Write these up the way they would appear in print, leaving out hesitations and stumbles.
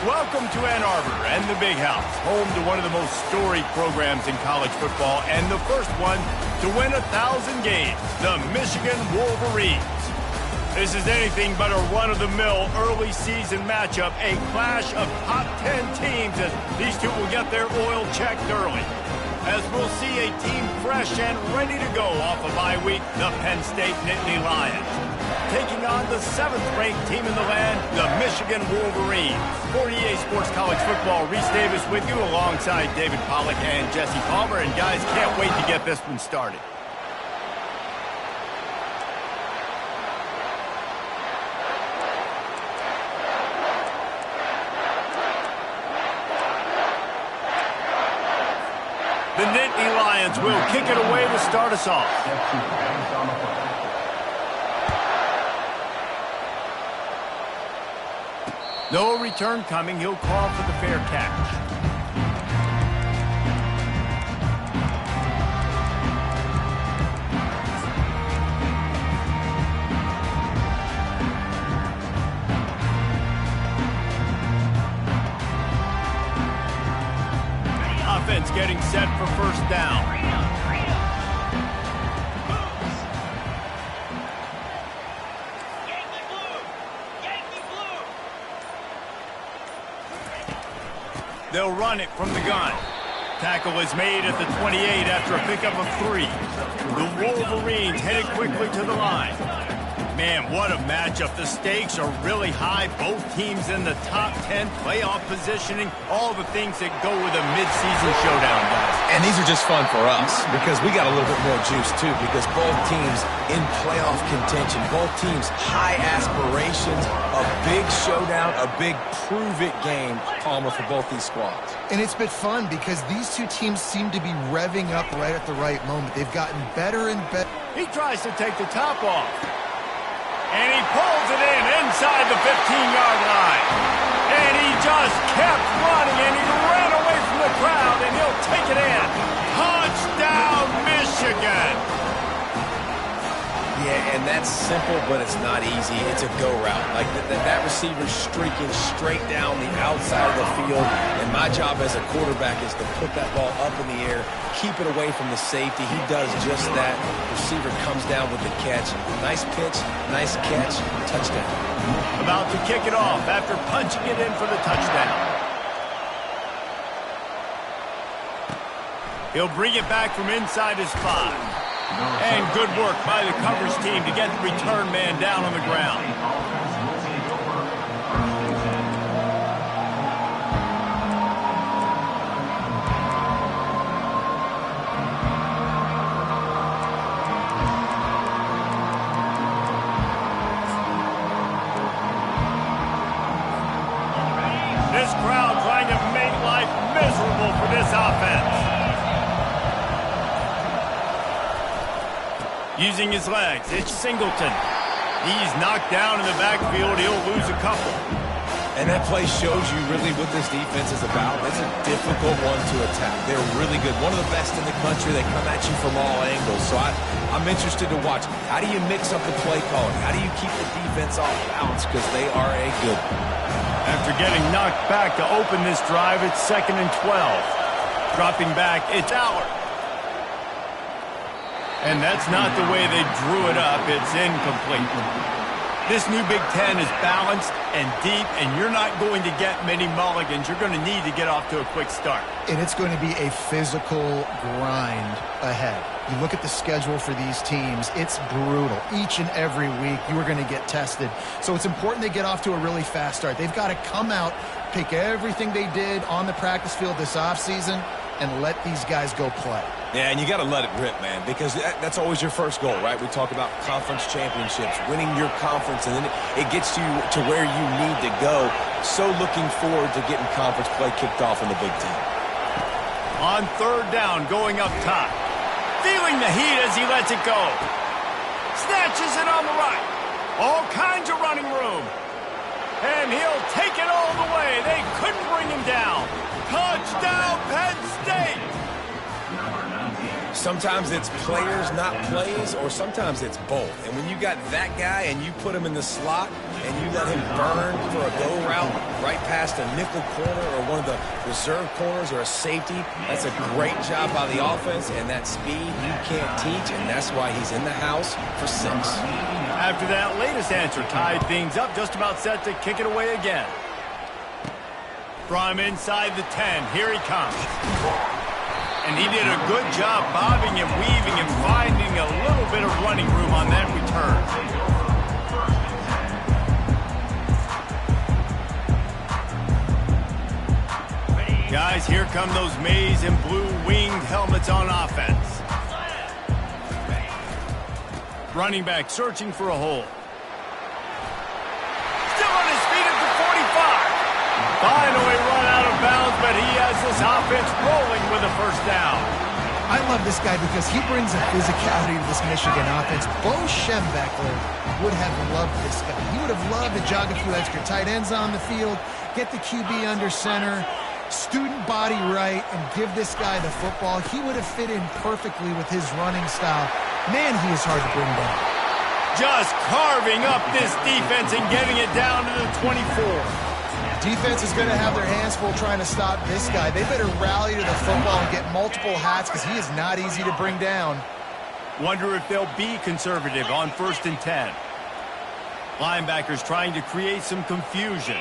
Welcome to Ann Arbor and the Big House, home to one of the most storied programs in college football and the first one to win 1,000 games, the Michigan Wolverines. This is anything but a run-of-the-mill early season matchup, a clash of top 10 teams as these two will get their oil checked early. As we'll see a team fresh and ready to go off a bye week, the Penn State Nittany Lions. Taking on the 7th-ranked team in the land, the Michigan Wolverines. For EA Sports College Football, Reese Davis with you alongside David Pollack and Jesse Palmer. And guys, can't wait to get this one started. The Nittany Lions will kick it away to start us off. No return coming. He'll call for the fair catch. Offense getting set for first down. They'll run it from the gun. Tackle is made at the 28 after a pickup of 3. The Wolverines headed quickly to the line. Man, what a matchup. The stakes are really high. Both teams in the top 10, playoff positioning, all the things that go with a midseason showdown, guys. And these are just fun for us because we got a little bit more juice, too, because both teams in playoff contention, both teams high aspirations, a big showdown, a big prove-it game, Palmer, for both these squads. And it's been fun because these two teams seem to be revving up right at the right moment. They've gotten better and better. He tries to take the top off. And he pulls it in inside the 15-yard line. And he just kept running, and he ran away from the crowd, and he'll take it in. Touchdown, Michigan! Yeah, and that's simple, but it's not easy. It's a go route. Like that receiver's streaking straight down the outside of the field, and my job as a quarterback is to put that ball up in the air, keep it away from the safety. He does just that. Receiver comes down with the catch. Nice pitch, nice catch, touchdown. About to kick it off after punching it in for the touchdown. He'll bring it back from inside his 5. And good work by the coverage team to get the return man down on the ground. This crowd trying to make life miserable for this offense. Using his legs, it's Singleton. He's knocked down in the backfield. He'll lose a couple. And that play shows you really what this defense is about. It's a difficult one to attack. They're really good. One of the best in the country. They come at you from all angles. So I'm interested to watch. How do you mix up the play calling? How do you keep the defense off balance? Because they are a good one. After getting knocked back to open this drive, it's 2nd and 12. Dropping back, it's Allard. And that's not the way they drew it up. It's incomplete. This new Big Ten is balanced and deep, and you're not going to get many mulligans. You're going to need to get off to a quick start. And it's going to be a physical grind ahead. You look at the schedule for these teams, it's brutal. Each and every week, you are going to get tested. So it's important they get off to a really fast start. They've got to come out, take everything they did on the practice field this offseason, and let these guys go play. Yeah, and you got to let it rip, man, because that's always your first goal, right? We talk about conference championships, winning your conference, and then it gets you to where you need to go. So looking forward to getting conference play kicked off in the Big Ten. On 3rd down, going up top. Feeling the heat as he lets it go. Snatches it on the right. All kinds of running room. And he'll take it all the way. They couldn't bring him down. Touchdown, Penn State! Sometimes it's players, not plays, or sometimes it's both. And when you got that guy and you put him in the slot and you let him burn for a go route right past a nickel corner or one of the reserve corners or a safety, that's a great job by the offense, and that speed you can't teach, and that's why he's in the house for 6. After that latest answer tied things up, just about set to kick it away again. From inside the 10, here he comes. And he did a good job bobbing and weaving and finding a little bit of running room on that return. Guys, here come those maize and blue winged helmets on offense. Running back searching for a hole. Still on his feet at the 45. Finally run out of bounds, but he has this offense rolling with a first down. I love this guy because he brings a physicality to this Michigan offense. Bo Schembechler would have loved this guy. He would have loved to jog a few extra tight ends on the field, get the QB under center, student body right, and give this guy the football. He would have fit in perfectly with his running style. Man, he is hard to bring down. Just carving up this defense and getting it down to the 24. Defense is going to have their hands full trying to stop this guy. They better rally to the football and get multiple hats because he is not easy to bring down. Wonder if they'll be conservative on 1st and 10. Linebackers trying to create some confusion.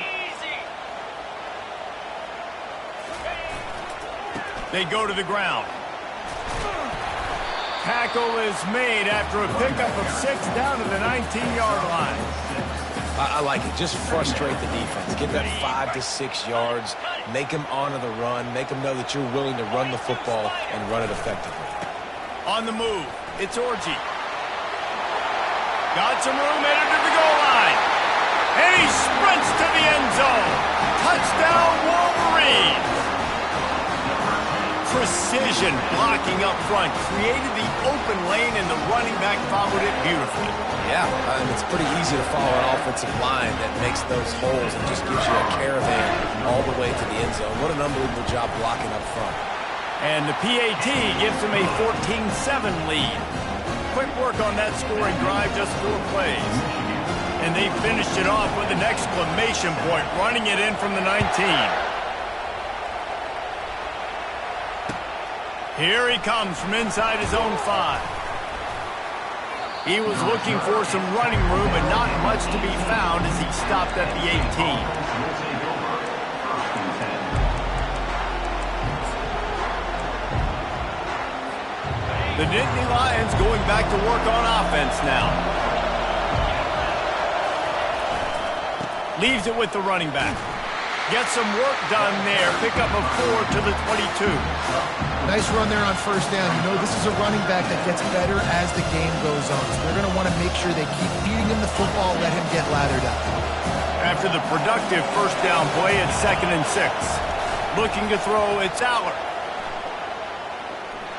They go to the ground. Tackle is made after a pickup of 6 down to the 19-yard line. I like it. Just frustrate the defense. Get that 5 to 6 yards. Make them honor the run. Make them know that you're willing to run the football and run it effectively. On the move, it's Orji. Got some room headed to the goal line. And he sprints to the end zone. Touchdown, Wolverines. Precision blocking up front created the open lane, and the running back followed it beautifully. Yeah, it's pretty easy to follow an offensive line that makes those holes and just gives you a caravan all the way to the end zone. What an unbelievable job blocking up front. And the PAT gives them a 14-7 lead. Quick work on that scoring drive, just 4 plays. And they finished it off with an exclamation point, running it in from the 19. Here he comes from inside his own 5. He was looking for some running room, but not much to be found as he stopped at the 18. The Nittany Lions going back to work on offense now. Leaves it with the running back. Gets some work done there. Pick up a 4 to the 22. Nice run there on 1st down. You know, this is a running back that gets better as the game goes on. So they're going to want to make sure they keep feeding him the football, let him get lathered up. After the productive 1st down play, it's 2nd and 6. Looking to throw, it's Aller.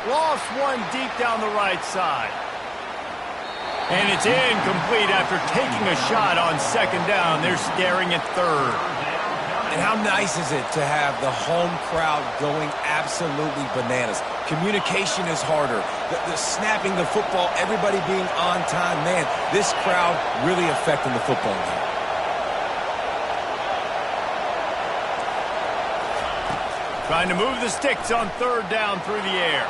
Lost one deep down the right side. And it's incomplete after taking a shot on 2nd down. They're staring at 3rd. And how nice is it to have the home crowd going absolutely bananas? Communication is harder. The snapping the football, everybody being on time. Man, this crowd really affecting the football game. Trying to move the sticks on 3rd down through the air.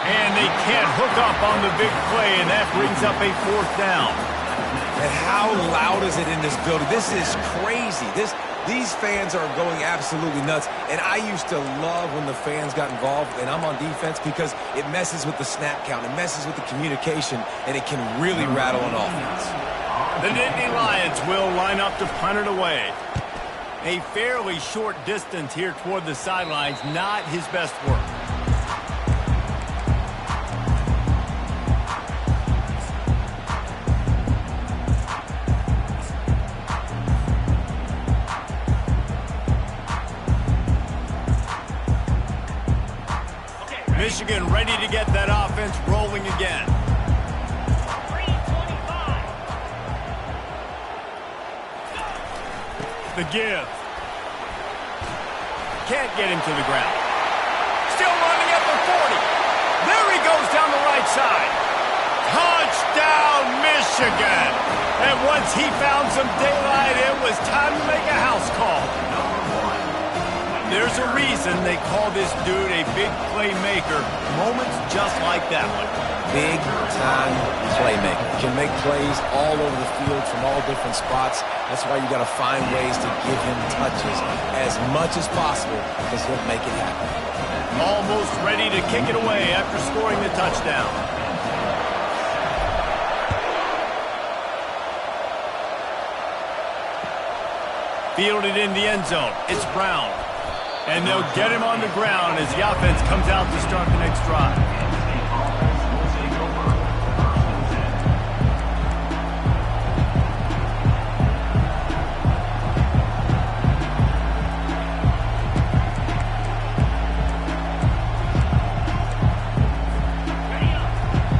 And they can't hook up on the big play, and that brings up a 4th down. And how loud is it in this building? This is crazy. These fans are going absolutely nuts. And I used to love when the fans got involved, and I'm on defense, because it messes with the snap count. It messes with the communication, and it can really rattle an offense. The Nittany Lions will line up to punt it away. A fairly short distance here toward the sidelines, not his best work. Michigan ready to get that offense rolling again. The give. Can't get him to the ground. still running at the 40. There he goes down the right side. Touchdown, Michigan. And once he found some daylight, it was time to make a house call. There's a reason they call this dude a big playmaker. Moments just like that one. Big-time playmaker. Can make plays all over the field from all different spots. That's why you got to find ways to give him touches as much as possible because he'll make it happen. Almost ready to kick it away after scoring the touchdown. Fielded in the end zone. It's Brown. And they'll get him on the ground as the offense comes out to start the next drive.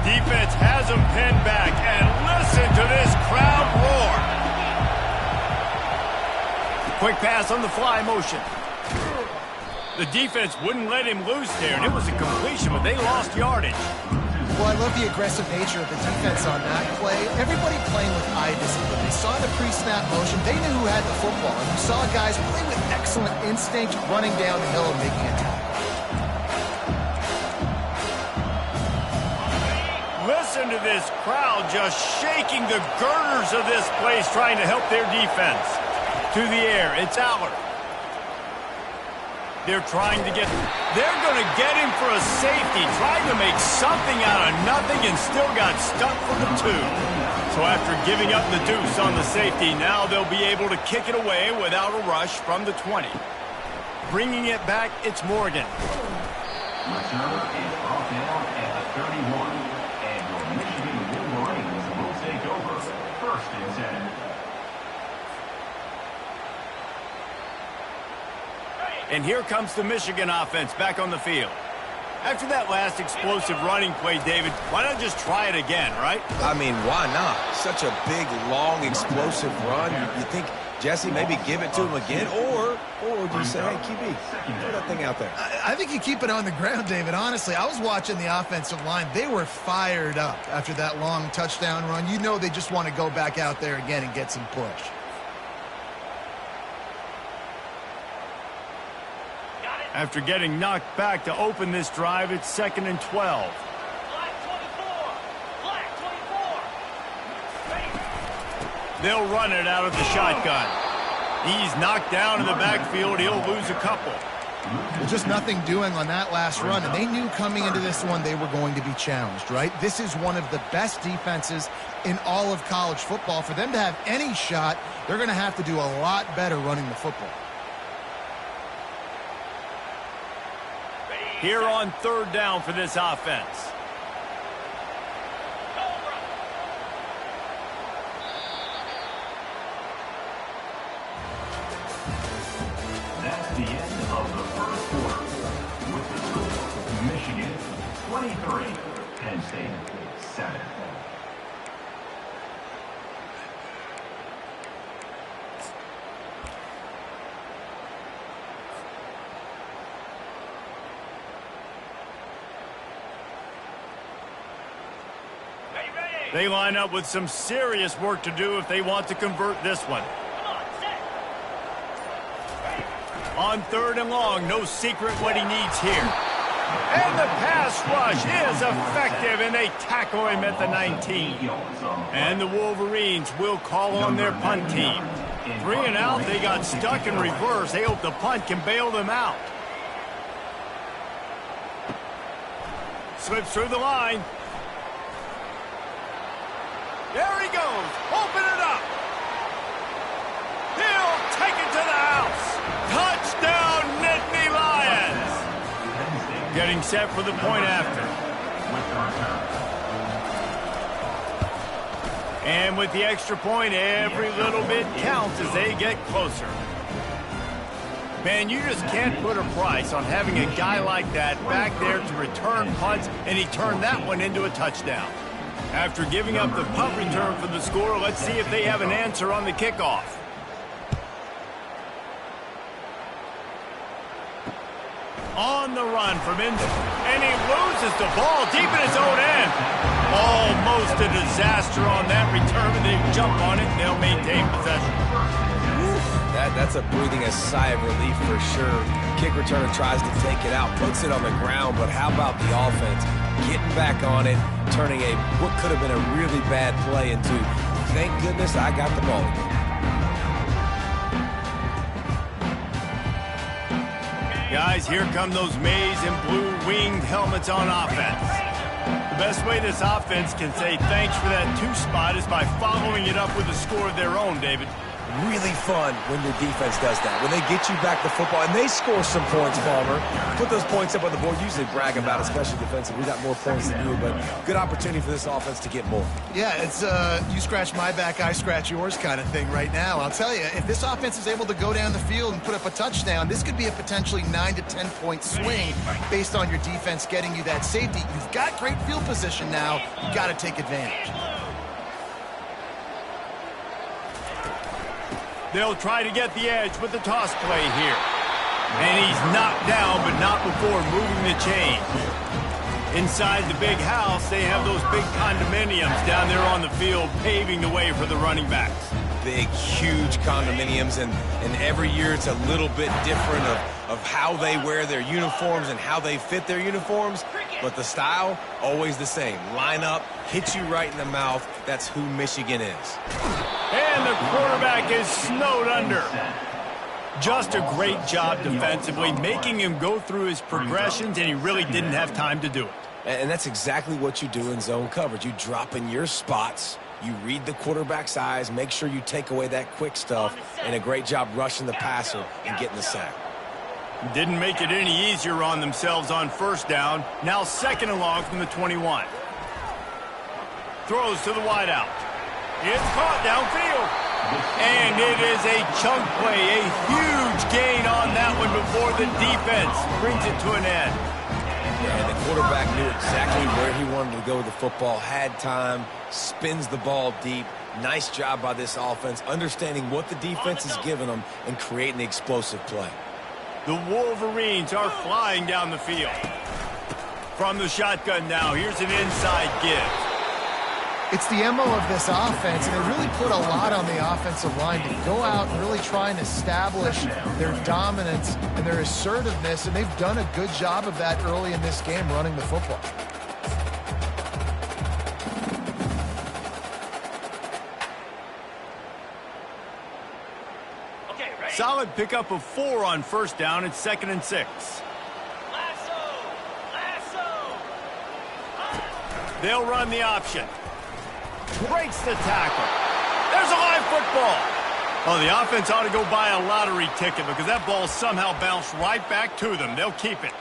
Defense has him pinned back, and listen to this crowd roar. Quick pass on the fly motion. The defense wouldn't let him loose there, and it was a completion, but they lost yardage. Well, I love the aggressive nature of the defense on that play. Everybody playing with eye discipline. They saw the pre-snap motion. They knew who had the football. And you saw guys play with excellent instinct, running down the hill and making a tackle. Listen to this crowd just shaking the girders of this place, trying to help their defense. To the air, it's Aller. They're trying to they're going to get him for a safety, trying to make something out of nothing and still got stuck for the 2. So after giving up the deuce on the safety, now they'll be able to kick it away without a rush from the 20. Bringing it back, it's Morgan. Return is brought down at the 31, and your Michigan Wolverines will take over 1st and 10. And here comes the Michigan offense back on the field. After that last explosive running play, David, why not just try it again, right? I mean, why not? Such a big, long, explosive run. You think, Jesse, maybe give it to him again? Or do you say, hey, QB, throw that thing out there? I think you keep it on the ground, David. Honestly, I was watching the offensive line. They were fired up after that long touchdown run. You know they just want to go back out there again and get some push. After getting knocked back to open this drive, it's 2nd and 12. Black 24. Black 24. They'll run it out of the shotgun. He's knocked down in the backfield. He'll lose a couple. Well, just nothing doing on that last run, and they knew coming into this one they were going to be challenged, right? This is one of the best defenses in all of college football. For them to have any shot, they're going to have to do a lot better running the football. Here on 3rd down for this offense. That's the end of the first quarter. With the score, Michigan 23, Penn State 7. They line up with some serious work to do if they want to convert this one. On 3rd and long, no secret what he needs here. And the pass rush is effective, and they tackle him at the 19. And the Wolverines will call on their punt team. 3 and out, they got stuck in reverse. They hope the punt can bail them out. Slips through the line. There he goes. Open it up. He'll take it to the house. Touchdown, Nittany Lions. Getting set for the point after. And with the extra point, every little bit counts as they get closer. Man, you just can't put a price on having a guy like that back there to return punts, and he turned that one into a touchdown. After giving up the punt return for the score, let's see if they have an answer on the kickoff. On the run from and he loses the ball deep in his own end. Almost a disaster on that return, and they jump on it, and they'll maintain possession. That's a breathing a sigh of relief for sure. Kick returner tries to take it out, puts it on the ground, but how about the offense getting back on it, turning what could have been a really bad play into, thank goodness I got the ball again. Guys, here come those maize and blue winged helmets on offense. The best way this offense can say thanks for that 2 spot is by following it up with a score of their own, David. Really fun when your defense does that. When they get you back the football and they score some points, Palmer. Put those points up on the board. Usually brag about, especially defensive. We got more points than you, but good opportunity for this offense to get more. Yeah, it's you scratch my back, I scratch yours kind of thing right now. I'll tell you, if this offense is able to go down the field and put up a touchdown, this could be a potentially 9 to 10 point swing based on your defense getting you that safety. You've got great field position now. You got to take advantage. They'll try to get the edge with the toss play here. And he's knocked down, but not before moving the chain. Inside the big house, they have those big condominiums down there on the field, paving the way for the running backs. Big, huge condominiums, and every year it's a little bit different of how they wear their uniforms and how they fit their uniforms, but the style, always the same. Line up, hit you right in the mouth. That's who Michigan is. And the quarterback is snowed under. Just a great job defensively, making him go through his progressions, and he really didn't have time to do it. And that's exactly what you do in zone coverage. You drop in your spots, you read the quarterback's eyes, make sure you take away that quick stuff, and a great job rushing the passer and getting the sack. Didn't make it any easier on themselves on first down. Now 2nd and long from the 21. Throws to the wideout. It's caught downfield. And it is a chunk play, a huge gain on that one before the defense brings it to an end. And the quarterback knew exactly where he wanted to go with the football, had time, spins the ball deep. Nice job by this offense, understanding what the defense is giving them and creating the explosive play. The Wolverines are flying down the field. From the shotgun now, here's an inside give. It's the MO of this offense, and they really put a lot on the offensive line to go out and really try and establish their dominance and their assertiveness, and they've done a good job of that early in this game running the football. Solid pickup of 4 on first down. It's 2nd and 6. They'll run the option. Breaks the tackle. There's a live football. Oh, the offense ought to go buy a lottery ticket because that ball somehow bounced right back to them. They'll keep it.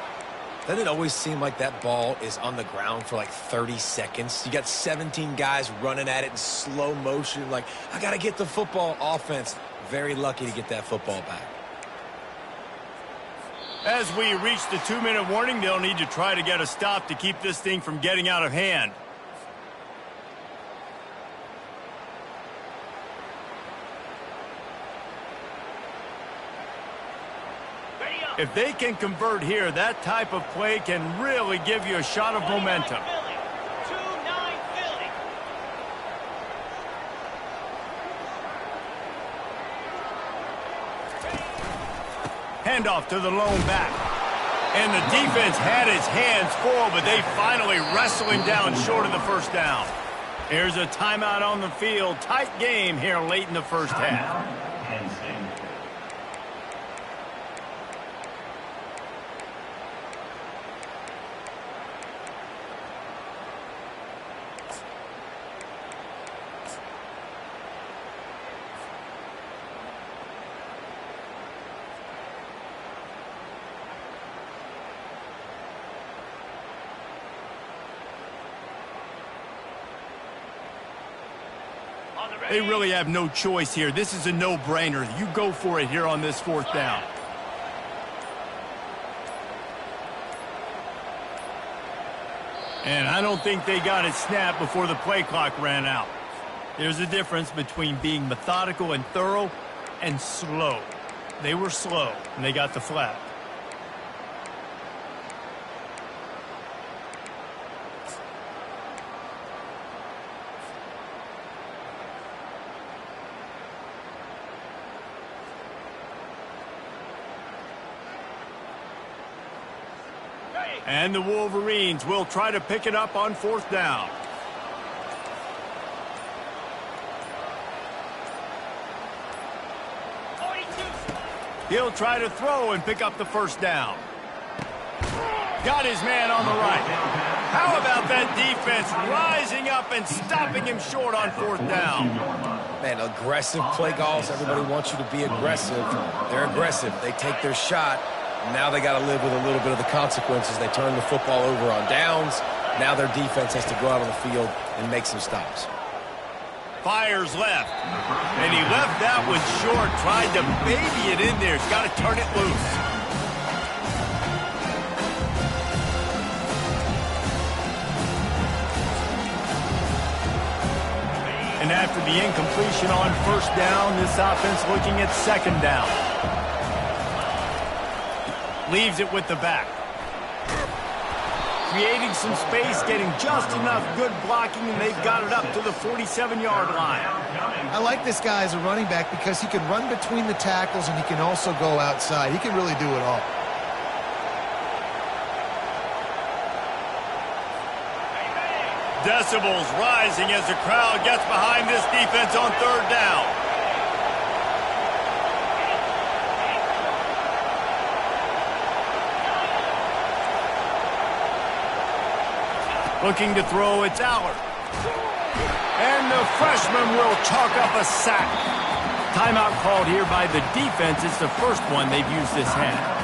Doesn't it always seem like that ball is on the ground for like 30 seconds? You got 17 guys running at it in slow motion. Like, I got to get the football. Offense, very lucky to get that football back. As we reach the 2-minute warning, they'll need to try to get a stop to keep this thing from getting out of hand. If they can convert here, that type of play can really give you a shot of momentum. Handoff to the lone back. And the defense had his hands full, but they finally wrestle him down short of the first down. Here's a timeout on the field. Tight game here late in the first half. They really have no choice here. This is a no-brainer. You go for it here on this 4th down. And I don't think they got it snapped before the play clock ran out. There's a difference between being methodical and thorough and slow. They were slow, and they got the flag. And the Wolverines will try to pick it up on 4th down. He'll try to throw and pick up the 1st down. Got his man on the right. How about that defense rising up and stopping him short on 4th down? Man, aggressive play calls. Everybody wants you to be aggressive. They're aggressive. They take their shot. Now they got to live with a little bit of the consequences. They turn the football over on downs. Now their defense has to go out on the field and make some stops. Fires left. And he left that one short. Tried to baby it in there. He's got to turn it loose. And after the incompletion on 1st down, this offense looking at 2nd down. Leaves it with the back. Creating some space, getting just enough good blocking, and they've got it up to the 47-yard line. I like this guy as a running back because he can run between the tackles and he can also go outside. He can really do it all. Decibels rising as the crowd gets behind this defense on 3rd down. Looking to throw, it's Allard. And the freshman will chalk up a sack. Timeout called here by the defense. It's the first one they've used this half.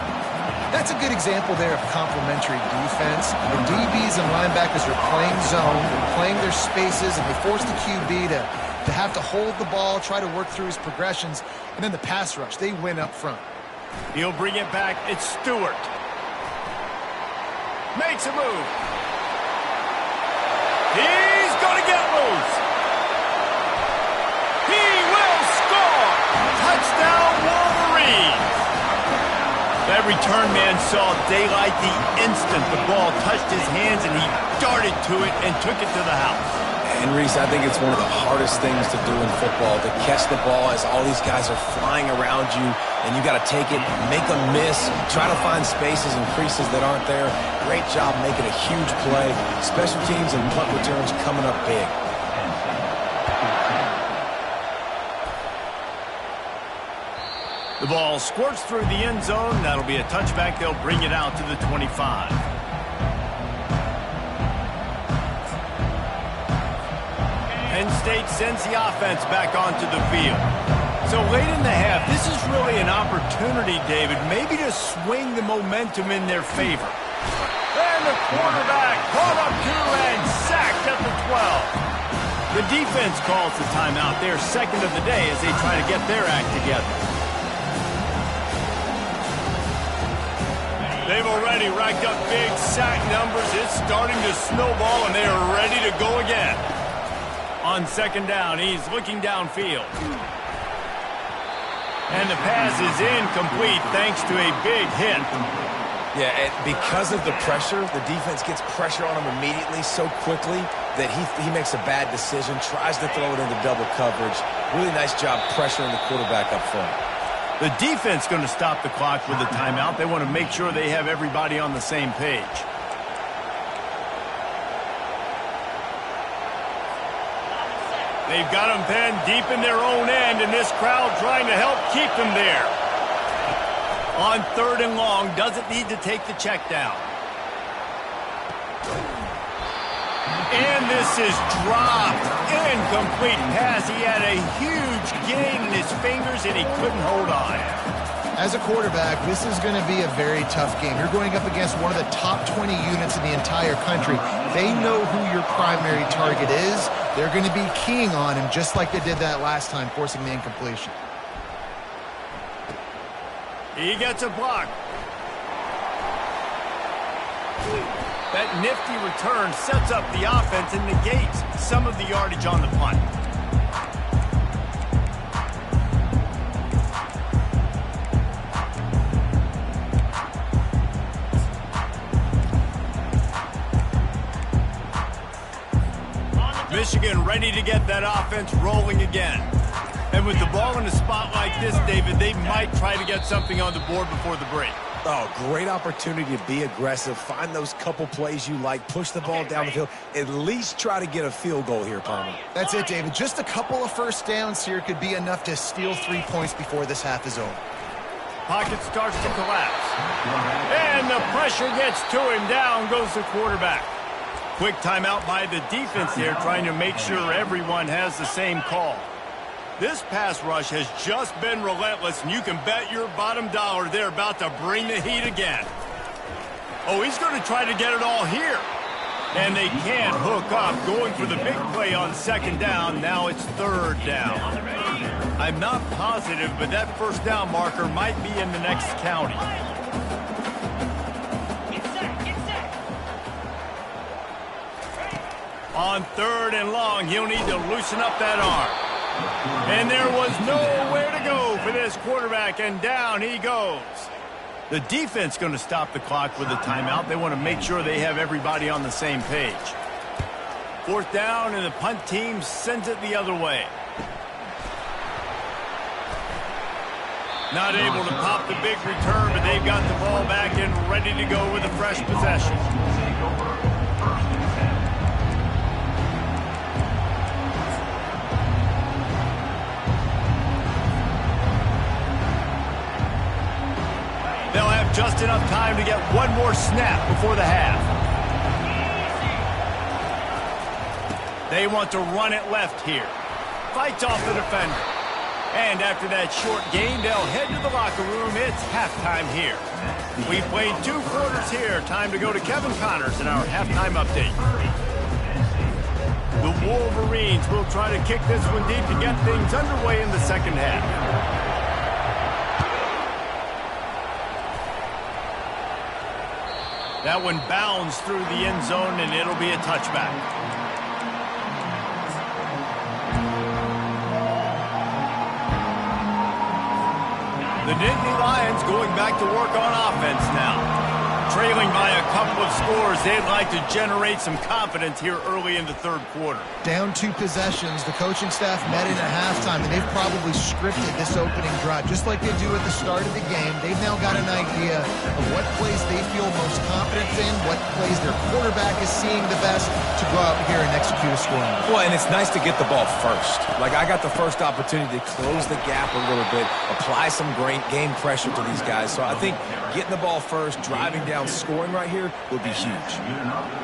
That's a good example there of complementary defense. The DBs and linebackers are playing zone, they're playing their spaces, and they force the QB to have to hold the ball, try to work through his progressions, and then the pass rush, they win up front. He'll bring it back. It's Stewart. Makes a move. He's going to get loose. He will score. Touchdown, Wolverines. That return man saw daylight the instant the ball touched his hands, and he darted to it and took it to the house. And, Reese, I think it's one of the hardest things to do in football, to catch the ball as all these guys are flying around you, and you got to take it, make them miss, try to find spaces and creases that aren't there. Great job making a huge play. Special teams and punt returns coming up big. The ball squirts through the end zone. That'll be a touchback. They'll bring it out to the 25. Penn State sends the offense back onto the field. So late in the half, this is really an opportunity, David, maybe to swing the momentum in their favor. And the quarterback caught up to and sacked at the 12. The defense calls the timeout, their second of the day, as they try to get their act together. They've already racked up big sack numbers. It's starting to snowball, and they are ready to go again. On 2nd down, he's looking downfield. And the pass is incomplete thanks to a big hit. Yeah, and because of the pressure, the defense gets pressure on him immediately so quickly that he makes a bad decision, tries to throw it into double coverage. Really nice job pressuring the quarterback up front. The defense going to stop the clock with a timeout. They want to make sure they have everybody on the same page. They've got them pinned deep in their own end, and this crowd trying to help keep them there. On 3rd and long, doesn't need to take the check down. And this is dropped. Incomplete pass. He had a huge gain in his fingers, and he couldn't hold on. As a quarterback, this is going to be a very tough game. You're going up against one of the top 20 units in the entire country. They know who your primary target is. They're going to be keying on him just like they did that last time, forcing the incompletion. He gets a block. That nifty return sets up the offense and negates some of the yardage on the punt. Michigan ready to get that offense rolling again. And with the ball in a spot like this, David, they might try to get something on the board before the break. Oh, great opportunity to be aggressive. Find those couple plays you like. Push the ball down the field. At least try to get a field goal here, Palmer. That's it, David. Just a couple of first downs here could be enough to steal 3 points before this half is over. Pocket starts to collapse. And the pressure gets to him. Down goes the quarterback. Quick timeout by the defense here, trying to make sure everyone has the same call. This pass rush has just been relentless, and you can bet your bottom dollar they're about to bring the heat again. Oh, he's going to try to get it all here. And they can't hook up, going for the big play on second down. Now it's third down. I'm not positive, but that first down marker might be in the next county. On third and long, he'll need to loosen up that arm. And there was nowhere to go for this quarterback, and down he goes. The defense going to stop the clock with a timeout. They want to make sure they have everybody on the same page. Fourth down, and the punt team sends it the other way. Not able to pop the big return, but they've got the ball back and ready to go with a fresh possession. They'll have just enough time to get one more snap before the half. They want to run it left here. Fights off the defender. And after that short game, they'll head to the locker room. It's halftime here. We played 2 quarters here. Time to go to Kevin Connors in our halftime update. The Wolverines will try to kick this one deep to get things underway in the second half. That one bounds through the end zone, and it'll be a touchback. The Nittany Lions going back to work on offense now. Trailing by a couple of scores, they'd like to generate some confidence here early in the third quarter. Down 2 possessions, the coaching staff met in at halftime, and they've probably scripted this opening drive. Just like they do at the start of the game, they've now got an idea of what plays they feel most confident in, what plays their quarterback is seeing the best to go out here and execute a scoring. Well, and it's nice to get the ball first. Like, I got the first opportunity to close the gap a little bit, apply some great game pressure to these guys. So I think getting the ball first, driving down, scoring right here would be huge.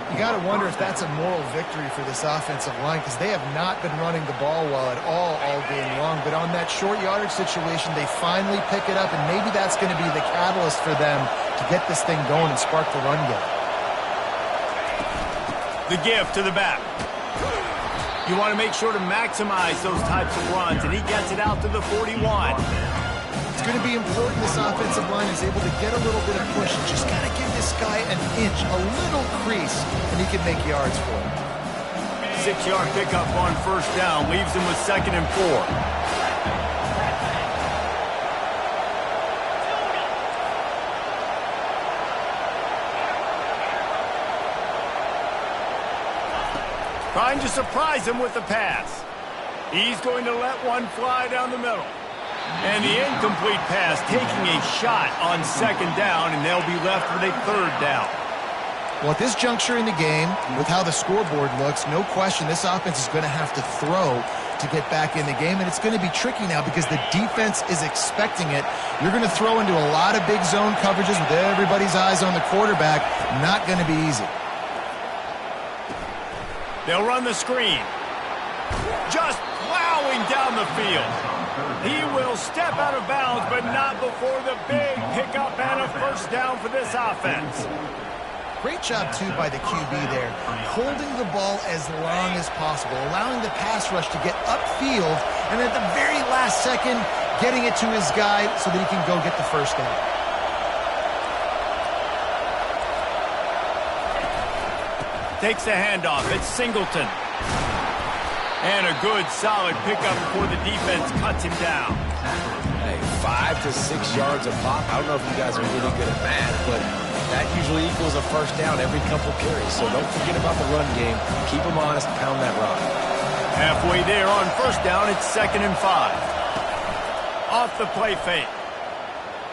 You got to wonder if that's a moral victory for this offensive line, because they have not been running the ball well at all game long. But on that short yardage situation, they finally pick it up, and maybe that's going to be the catalyst for them to get this thing going and spark the run game. The give to the back. You want to make sure to maximize those types of runs, and he gets it out to the 41. It's going to be important this offensive line is able to get a little bit of push and just kind of give this guy an inch, a little crease, and he can make yards for him. 6-yard pickup on first down, leaves him with 2nd and 4. Trying to surprise him with the pass. He's going to let one fly down the middle. And the incomplete pass, taking a shot on 2nd down, and they'll be left with a 3rd down. Well, at this juncture in the game, with how the scoreboard looks, no question this offense is going to have to throw to get back in the game, and it's going to be tricky now because the defense is expecting it. You're going to throw into a lot of big zone coverages with everybody's eyes on the quarterback. Not going to be easy. They'll run the screen. Just plowing down the field. He will step out of bounds, but not before the big pickup and a first down for this offense. Great job, too, by the QB there, holding the ball as long as possible, allowing the pass rush to get upfield, and at the very last second, getting it to his guy so that he can go get the first down. Takes the handoff. It's Singleton. And a good, solid pickup before the defense cuts him down. Hey, 5 to 6 yards a pop. I don't know if you guys are really good at math, but that usually equals a first down every couple carries. So don't forget about the run game. Keep them honest, pound that rock. Halfway there on first down, it's 2nd and 5. Off the play fake.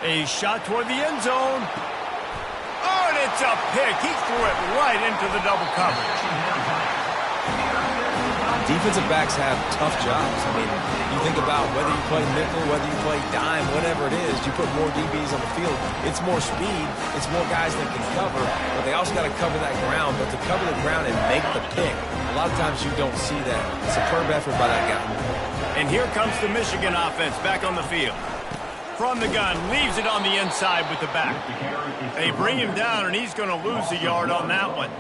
A shot toward the end zone. Oh, and it's a pick. He threw it right into the double coverage. Defensive backs have tough jobs. I mean, you think about whether you play nickel, whether you play dime, whatever it is, you put more DBs on the field. It's more speed. It's more guys that can cover, but they also got to cover that ground. But to cover the ground and make the pick, a lot of times you don't see that. Superb effort by that guy. And here comes the Michigan offense back on the field. From the gun, leaves it on the inside with the back. They bring him down, and he's going to lose a yard on that one.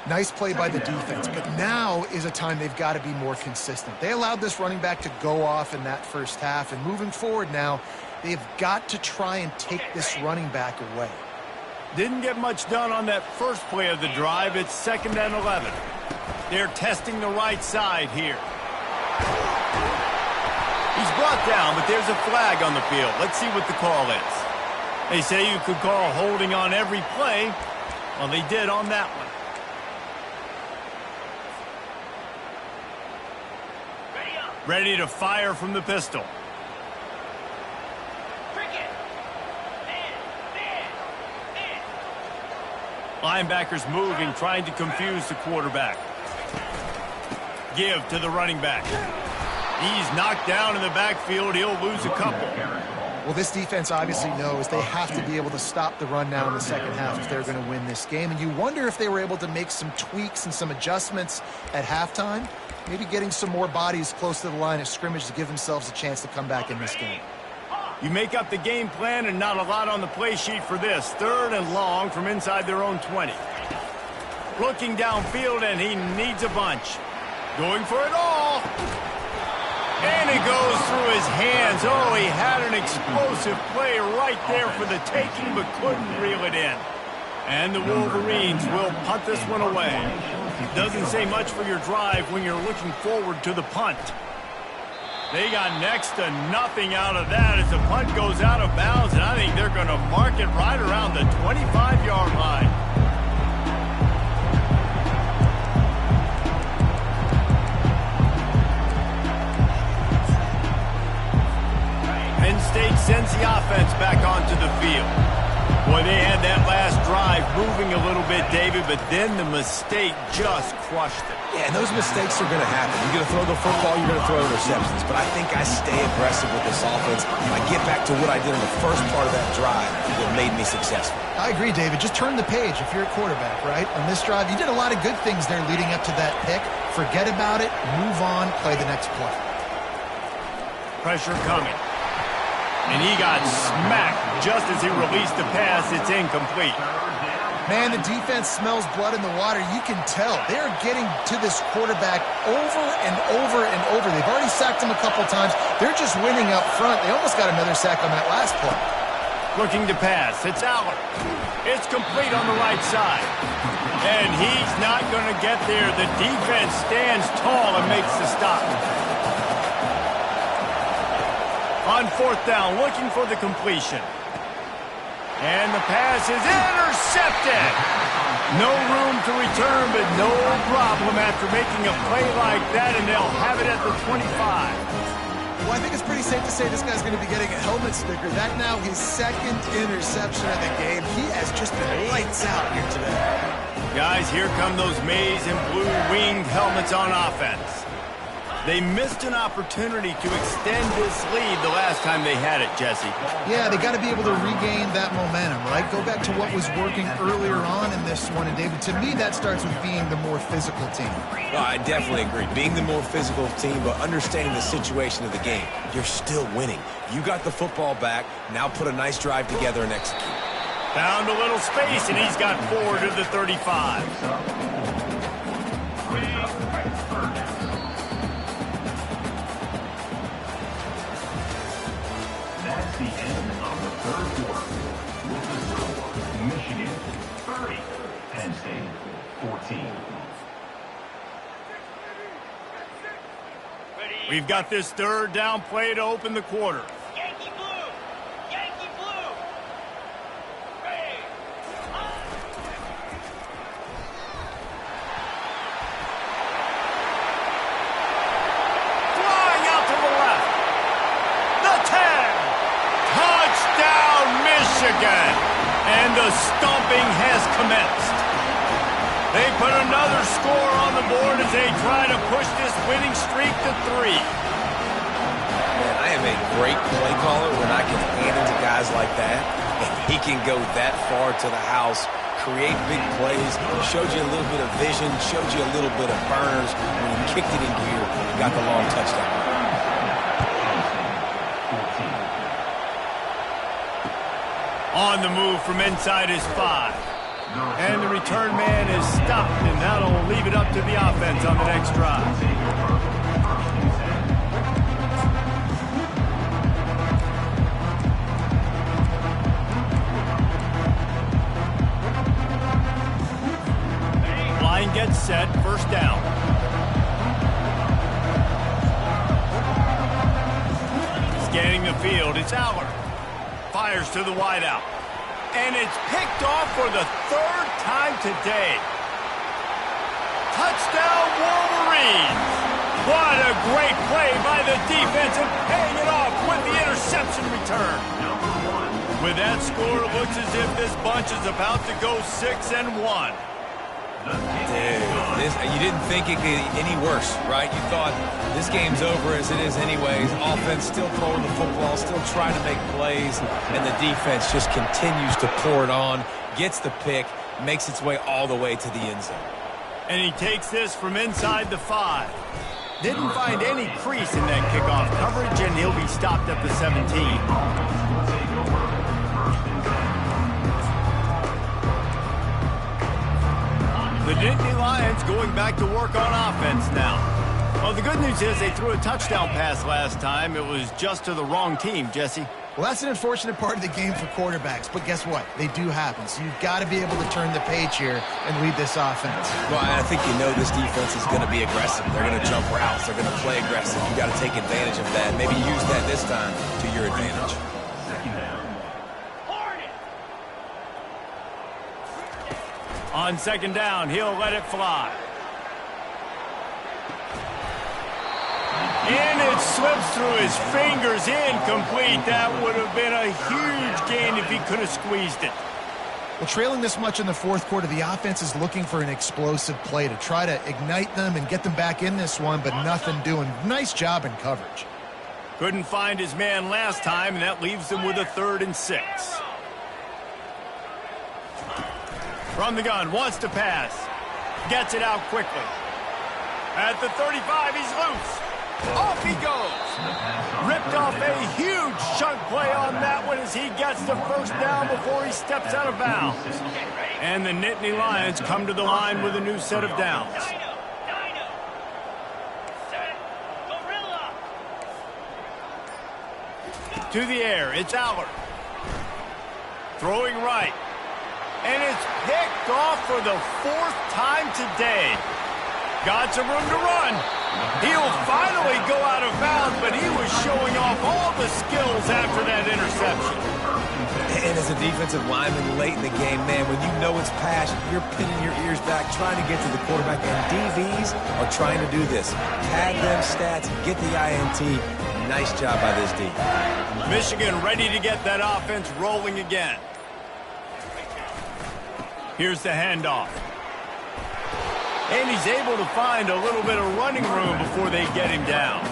Nice play by the defense, but now is a time they've got to be more consistent. They allowed this running back to go off in that first half, and moving forward now, they've got to try and take this running back away. Didn't get much done on that first play of the drive. It's 2nd and 11. They're testing the right side here. He's brought down, but there's a flag on the field. Let's see what the call is. They say you could call holding on every play. Well, they did on that one. Ready to fire from the pistol. Linebackers moving, trying to confuse the quarterback. Give to the running back. He's knocked down in the backfield. He'll lose a couple. Well, this defense obviously knows they have to be able to stop the run now in the second half if they're going to win this game. And you wonder if they were able to make some tweaks and some adjustments at halftime. Maybe getting some more bodies close to the line of scrimmage to give themselves a chance to come back in this game. You make up the game plan and not a lot on the play sheet for this. 3rd and long from inside their own 20. Looking downfield, and he needs a bunch. Going for it all. And it goes through his hands. Oh, he had an explosive play right there for the taking, but couldn't reel it in. And the Wolverines will punt this one away. Doesn't say much for your drive when you're looking forward to the punt. They got next to nothing out of that as the punt goes out of bounds, and I think they're going to mark it right around the 25-yard line. Penn State sends the offense back onto the field. Boy, they had that last drive moving a little bit, David, but then the mistake just crushed it. Yeah, and those mistakes are going to happen. You're going to throw the football, you're going to throw interceptions. But I think I stay aggressive with this offense. I get back to what I did in the first part of that drive that made me successful. I agree, David. Just turn the page if you're a quarterback, right? On this drive, you did a lot of good things there leading up to that pick. Forget about it, move on, play the next play. Pressure coming. And he got smacked just as he released the pass. It's incomplete. Man, the defense smells blood in the water. You can tell. They're getting to this quarterback over and over and over. They've already sacked him a couple times. They're just winning up front. They almost got another sack on that last play. Looking to pass. It's Allen. It's complete on the right side. And he's not going to get there. The defense stands tall and makes the stop. On 4th down, looking for the completion. And the pass is intercepted. No room to return, but no problem after making a play like that, and they'll have it at the 25. Well, I think it's pretty safe to say this guy's going to be getting a helmet sticker. That now his 2nd interception of the game. He has just been lights out here today. Guys, here come those maize and blue winged helmets on offense. They missed an opportunity to extend this lead the last time they had it, Jesse. Yeah, they got to be able to regain that momentum, right? Go back to what was working earlier on in this one. And, David, to me, that starts with being the more physical team. No, I definitely agree. Being the more physical team, but understanding the situation of the game. You're still winning. You got the football back. Now put a nice drive together and execute. Found a little space, and he's got 4 to the 35. That's the end of the 3rd quarter. With the score, Michigan 30, Penn State 14. We've got this 3rd down play to open the quarter. Yankee blue! Yankee blue! Ready! Flying out to the left. The 10. Touchdown! has commenced. They put another score on the board as they try to push this winning streak to 3. Man, I am a great play caller when I can hand it to guys like that, and he can go that far to the house, create big plays, showed you a little bit of vision, showed you a little bit of burners. When he kicked it in gear, he got the long touchdown. On the move from inside his 5. And the return man is stopped, and that'll leave it up to the offense on the next drive. Line gets set, first down. Scanning the field, it's Aller. Fires to the wideout. And it's picked off for the 3rd time today. Touchdown, Wolverines! What a great play by the defense and paying it off with the interception return. With that score, it looks as if this bunch is about to go 6-1. Dude, you didn't think it could get any worse, right? You thought this game's over as it is anyways. Offense still throwing the football, still trying to make plays, and the defense just continues to pour it on, gets the pick, makes its way all the way to the end zone. And he takes this from inside the 5. Didn't find any crease in that kickoff coverage, and he'll be stopped at the 17. The Nittany Lions going back to work on offense now. Well, the good news is they threw a touchdown pass last time. It was just to the wrong team, Jesse. Well, that's an unfortunate part of the game for quarterbacks, but guess what? They do happen, so you've got to be able to turn the page here and lead this offense. Well, I think you know this defense is going to be aggressive. They're going to jump routes. They're going to play aggressive. You've got to take advantage of that. Maybe use that this time to your advantage. On 2nd down, he'll let it fly. And it slips through his fingers, incomplete. That would have been a huge gain if he could have squeezed it. Well, trailing this much in the 4th quarter, the offense is looking for an explosive play to try to ignite them and get them back in this one, but nothing doing. Nice job in coverage. Couldn't find his man last time, and that leaves them with a 3rd and 6. From the gun, wants to pass. Gets it out quickly. At the 35, he's loose. Off he goes. Ripped off a huge chunk play on that one as he gets the first down before he steps out of bounds. And the Nittany Lions come to the line with a new set of downs. To the air, it's Aller. Throwing right. And it's picked off for the 4th time today. Got some room to run. He'll finally go out of bounds, but he was showing off all the skills after that interception. And as a defensive lineman late in the game, man, when you know it's pass, you're pinning your ears back, trying to get to the quarterback. And DBs are trying to do this. Tag them stats, get the INT. Nice job by this D. Michigan ready to get that offense rolling again. Here's the handoff. And he's able to find a little bit of running room before they get him down.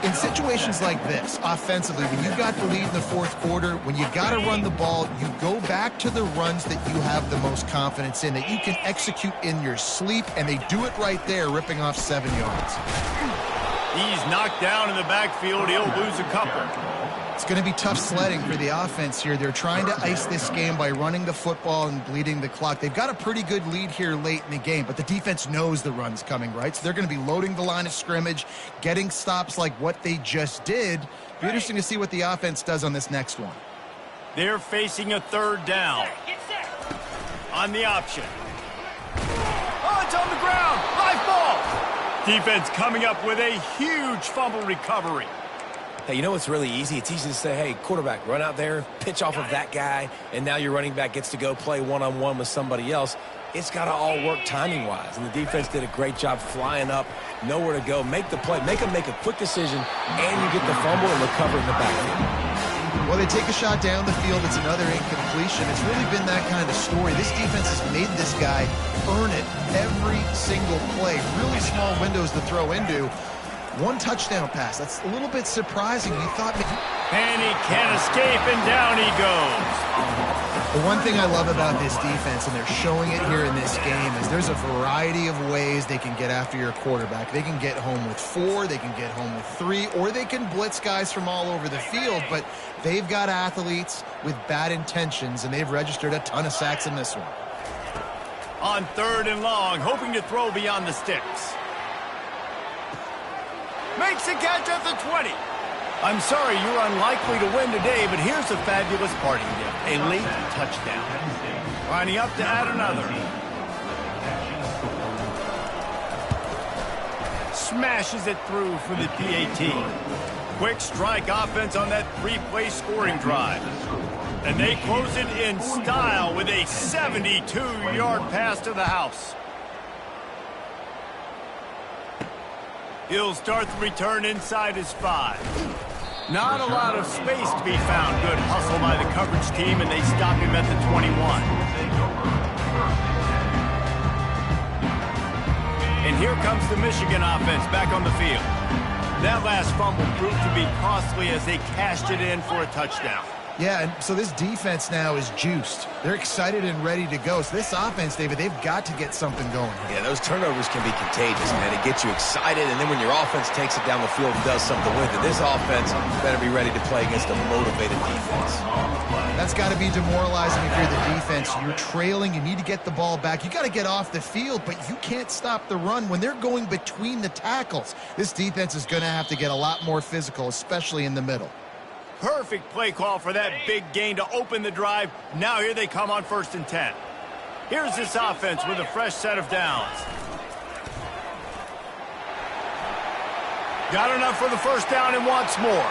In situations like this, offensively, when you got the lead in the 4th quarter, when you got to run the ball, you go back to the runs that you have the most confidence in, that you can execute in your sleep, and they do it right there, ripping off 7 yards. He's knocked down in the backfield. He'll lose a couple. It's going to be tough sledding for the offense here. They're trying to ice this game by running the football and bleeding the clock. They've got a pretty good lead here late in the game, but the defense knows the run's coming, right? So they're going to be loading the line of scrimmage, getting stops like what they just did. Be interesting to see what the offense does on this next one. They're facing a 3rd down. On the option. Oh, it's on the ground. Live ball. Defense coming up with a huge fumble recovery. Hey, you know what's really easy? It's easy to say, hey, quarterback, run out there, pitch off of that guy, and now your running back gets to go play one-on-one with somebody else. It's got to all work timing-wise, and the defense did a great job flying up, nowhere to go, make the play, make them make a quick decision, and you get the fumble and recover in the backfield. Well, they take a shot down the field. It's another incompletion. It's really been that kind of story. This defense has made this guy earn it every single play. Really small windows to throw into. One touchdown pass. That's a little bit surprising. You thought... And he can't escape, and down he goes. The one thing I love about this defense, and they're showing it here in this game, is there's a variety of ways they can get after your quarterback. They can get home with 4, they can get home with 3, or they can blitz guys from all over the field, but they've got athletes with bad intentions, and they've registered a ton of sacks in this one. On 3rd and long, hoping to throw beyond the sticks. Makes a catch at the 20. I'm sorry you're unlikely to win today, but here's a fabulous parting gift. A late touchdown. Lining up to add another. Smashes it through for the PAT. Quick strike offense on that 3-play scoring drive. And they close it in style with a 72-yard pass to the house. He'll start the return inside his 5. Not a lot of space to be found. Good hustle by the coverage team, and they stop him at the 21. And here comes the Michigan offense back on the field. That last fumble proved to be costly as they cashed it in for a touchdown. Yeah, and so this defense now is juiced. They're excited and ready to go. So this offense, David, they've got to get something going here. Yeah, those turnovers can be contagious, man. It gets you excited, and then when your offense takes it down the field and does something with it, this offense better be ready to play against a motivated defense. That's got to be demoralizing if you're the defense. You're trailing. You need to get the ball back. You got to get off the field, but you can't stop the run when they're going between the tackles. This defense is going to have to get a lot more physical, especially in the middle. Perfect play call for that big gain to open the drive. Now here they come on 1st and 10. Here's this offense with a fresh set of downs. Got enough for the 1st down and wants more.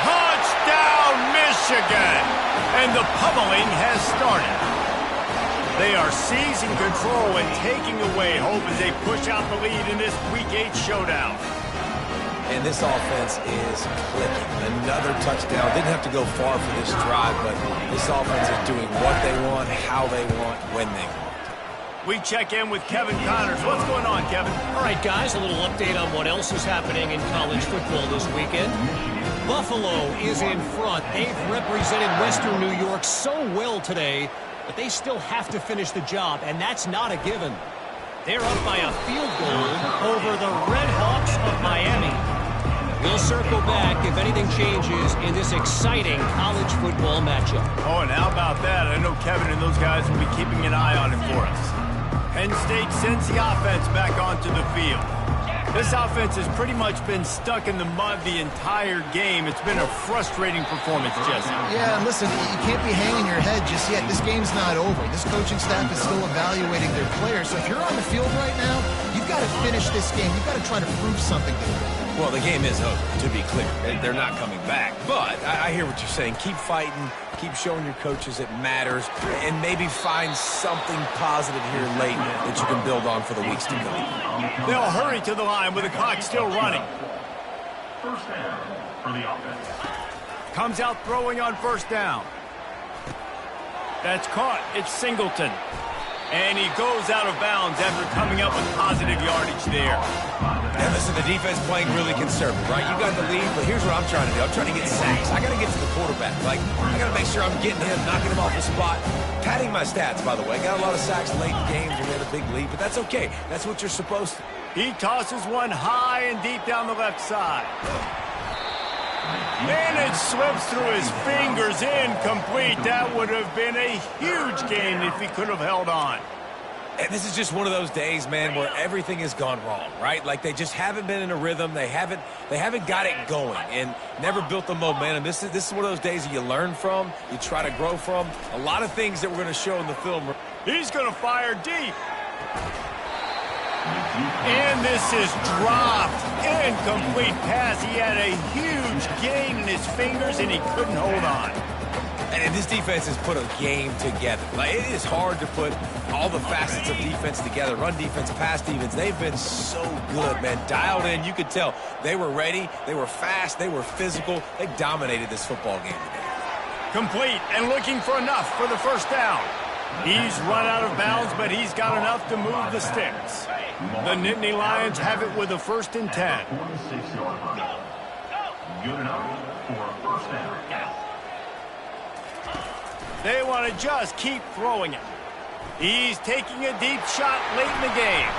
Touchdown, Michigan! And the pummeling has started. They are seizing control and taking away hope as they push out the lead in this Week 8 showdown. And this offense is clicking. Another touchdown. Didn't have to go far for this drive, but this offense is doing what they want, how they want, when they want. We check in with Kevin Connors. What's going on, Kevin? All right, guys, a little update on what else is happening in college football this weekend. Buffalo is in front. They've represented Western New York so well today, but they still have to finish the job, and that's not a given. They're up by a field goal over the Red Hawks of Miami. We'll circle back if anything changes in this exciting college football matchup. Oh, and how about that? I know Kevin and those guys will be keeping an eye on it for us. Penn State sends the offense back onto the field. This offense has pretty much been stuck in the mud the entire game. It's been a frustrating performance, Jesse. Yeah, and listen, you can't be hanging your head just yet. This game's not over. This coaching staff is still evaluating their players. So if you're on the field right now, you've got to finish this game. You've got to try to prove something to them. Well, the game is over, to be clear. They're not coming back. But I hear what you're saying. Keep fighting. Keep showing your coaches it matters. And maybe find something positive here late that you can build on for the weeks to come. They'll hurry to the line with the clock still running. 1st down for the offense. Comes out throwing on 1st down. That's caught. It's Singleton. And he goes out of bounds after coming up with positive yardage there. And listen, the defense playing really conservative, right? You got the lead, but here's what I'm trying to do. I'm trying to get sacks. I got to get to the quarterback. Like, I got to make sure I'm getting him, knocking him off the spot. Padding my stats, by the way. Got a lot of sacks late in games when we had a big lead, but that's okay. That's what you're supposed to. He tosses one high and deep down the left side. And it slips through his fingers, incomplete. That would have been a huge gain if he could have held on. And this is just one of those days, man, where everything has gone wrong, right? Like they just haven't been in a rhythm. They haven't got it going and never built the momentum. This is one of those days that you learn from, you try to grow from. A lot of things that we're going to show in the film. He's going to fire deep. And this is dropped. Incomplete pass. He had a huge gain in his fingers, and he couldn't hold on. And this defense has put a game together. Like, it is hard to put all the facets of defense together. Run defense, pass defense. They've been so good, man. Dialed in. You could tell they were ready. They were fast. They were physical. They dominated this football game today. Complete and looking for enough for the first down. He's run out of bounds, but he's got enough to move the sticks. The Nittany Lions have it with a 1st and 10. Good enough for a first down. They want to just keep throwing it. He's taking a deep shot late in the game.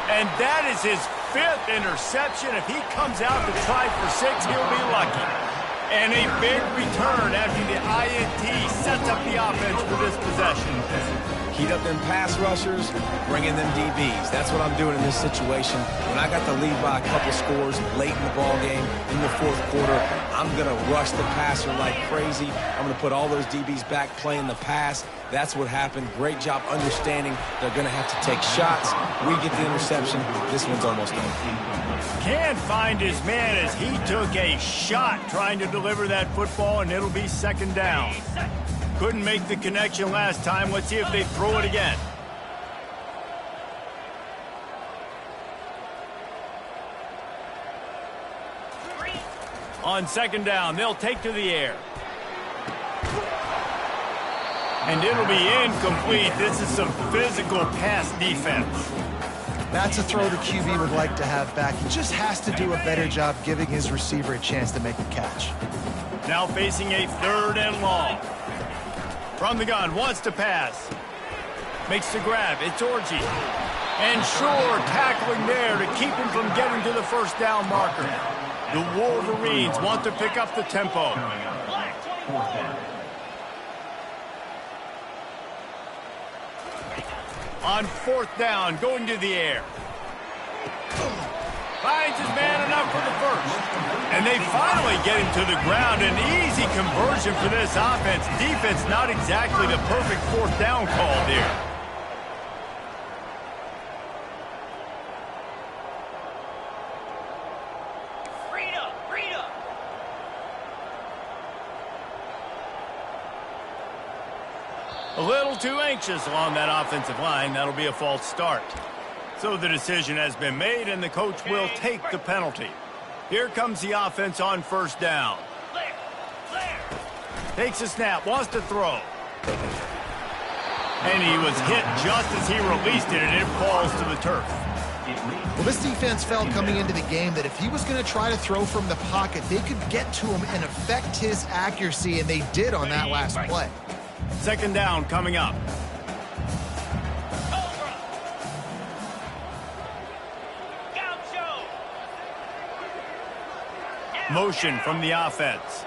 And that is his 5th interception. If he comes out to try for 6, he'll be lucky. And a big return after the INT sets up the offense for this possession. Heat up them pass rushers, bring in them DBs. That's what I'm doing in this situation. When I got the lead by a couple scores late in the ball game, in the 4th quarter, I'm going to rush the passer like crazy. I'm going to put all those DBs back playing the pass. That's what happened. Great job understanding they're going to have to take shots. We get the interception. This one's almost over. Can't find his man as he took a shot trying to deliver that football, and it'll be 2nd down. Couldn't make the connection last time. Let's see if they throw it again. On 2nd down, they'll take to the air. And it'll be incomplete. This is some physical pass defense. That's a throw the QB would like to have back. He just has to do a better job giving his receiver a chance to make a catch. Now facing a 3rd and long. From the gun, wants to pass. Makes the grab. It's Orji. And sure, tackling there to keep him from getting to the 1st down marker. The Wolverines want to pick up the tempo. On 4th down, going to the air. Finds his man enough for the 1st. And they finally get him to the ground. An easy conversion for this offense. Defense not exactly the perfect 4th down call there. A little too anxious along that offensive line. That'll be a false start. So the decision has been made, and the coach will take the penalty. Here comes the offense on 1st down. Takes a snap, wants to throw. And he was hit just as he released it, and it falls to the turf. Well, this defense felt coming into the game that if he was going to try to throw from the pocket, they could get to him and affect his accuracy, and they did on that last play. 2nd down coming up. Motion from the offense.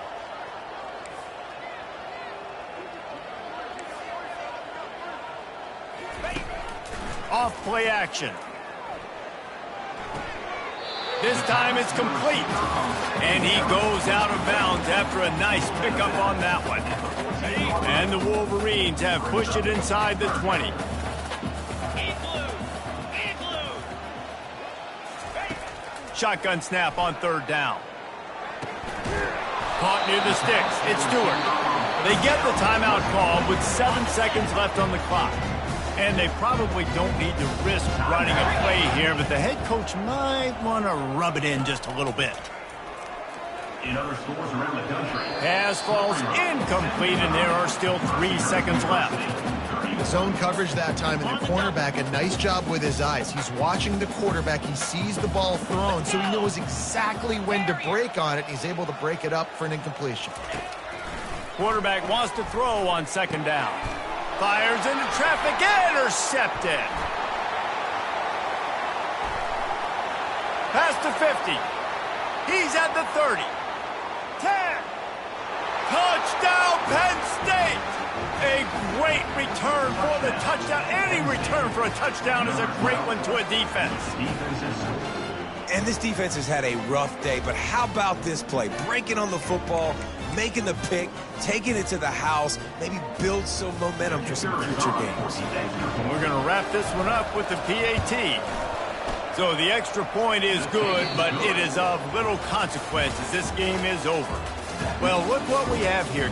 Off play action. This time it's complete. And he goes out of bounds after a nice pickup on that one. And the Wolverines have pushed it inside the 20. Shotgun snap on 3rd down. Caught near the sticks. It's Stewart. They get the timeout call with 7 seconds left on the clock. And they probably don't need to risk running a play here, but the head coach might want to rub it in just a little bit. In other stores around the country. Pass falls incomplete, and there are still 3 seconds left. Zone coverage that time, and the cornerback, a nice job with his eyes. He's watching the quarterback. He sees the ball thrown, so he knows exactly when to break on it. He's able to break it up for an incompletion. Quarterback wants to throw on 2nd down. Fires into traffic, intercepted. Pass to 50. He's at the 30. 10. Touchdown, Penn State. A great return for the touchdown. Any return for a touchdown is a great one to a defense. And this defense has had a rough day, but how about this play? Breaking on the football, making the pick, taking it to the house, maybe build some momentum for some future games. And we're going to wrap this one up with the PAT. So the extra point is good, but it is of little consequence as this game is over. Well, look what we have here.